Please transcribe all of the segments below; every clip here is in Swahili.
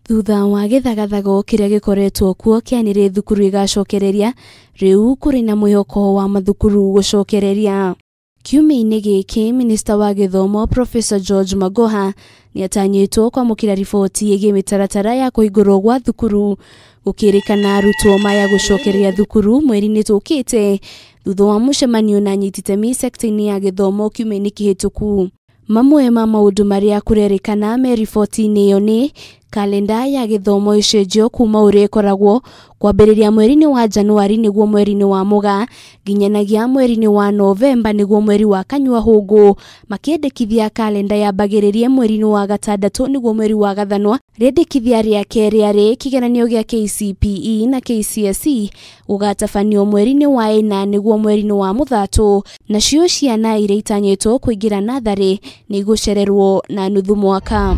Thutha wa githagathago kiria gikoretwo kuo kianire thukuru igacokereria, riu kuri na mwihoko wa mathukuru gucokereria. Kiumia-ini giki, Minista wa Githomo Professor George Magoha niatanyitwo kwamukira riboti igi mitaratara ya kuhingurwo gwa thukuru, gukirikana arutwo maya gucokereria thukuru mweri-ini tukite thutha wa mucemanio na anyititemi sector-ini ya githomo kiumia-ini kihituku. Mamwe ma maundu maria kurerikana me riboti-ini iyo ni kalenda ya githomo icenjio kuma uria ikoragwo kwambiriria mweri-ini wa Januari niguo mweri-ini wa Mugaa nginyanagia mweri-ini wa Novemba niguo mweri wa Kanyua Hungu, makiendekithia kalenda yambagiririe mweri-ini wa Gatandatu niguo mweri wa Gathanwa. Riendekithia ria keri ari kigeranio gia KCPE na KCSE gugatabanio mweri-ini wa Ina niguo mweri-ini wa Muthatu, nacio ciana iria itanyitwo kuingira nathari ni gucererwo na nuthu mwaka.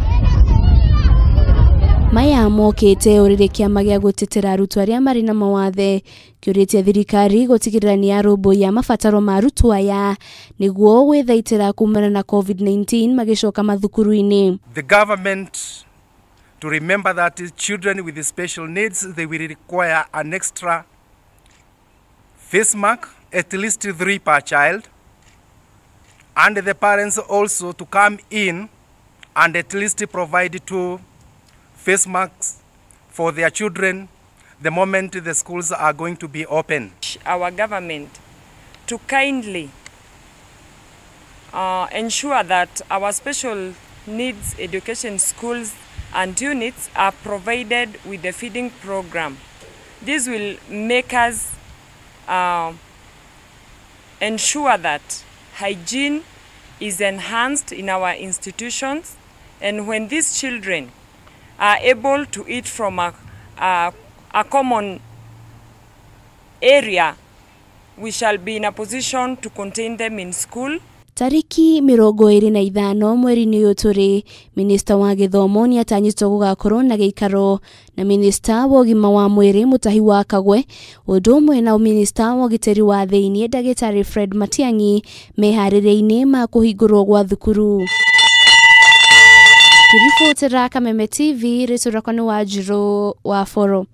Maya mokite urire kiama gia gutetera arutwo aria mari na mawathe kiuritie thirikari gutigirira ni arumbuia mabataro ma arutwo aya niguo gwithaitira kumana na COVID-19 magicoka mathukuru-ini. The government to remember that children with special needs, they will require an extra face mask, at least 3 per child, and the parents also to come in and at least provide 2 face masks for their children the moment the schools are going to be open. Our government to kindly ensure that our special needs education schools and units are provided with the feeding program. This will make us ensure that hygiene is enhanced in our institutions, and when these children are able to eat from a common area, we shall be in a position to contain them in school. Tariki 25 mweri-ini uyu turi, Minista wa Githomo ni atanyitwo gugakorwo na giikaro na Minista wa Ugima wa Mweri Mutahi wa Kagwe, undu umwe na Minista wa Giteri wa Thiini Dagitari Fred Matiang'i meharĩria-ini ma kuhingurwo gwa thukuru. Kiribotera Kameme TV, ritu rakwa ni Wanjiru wa Foro.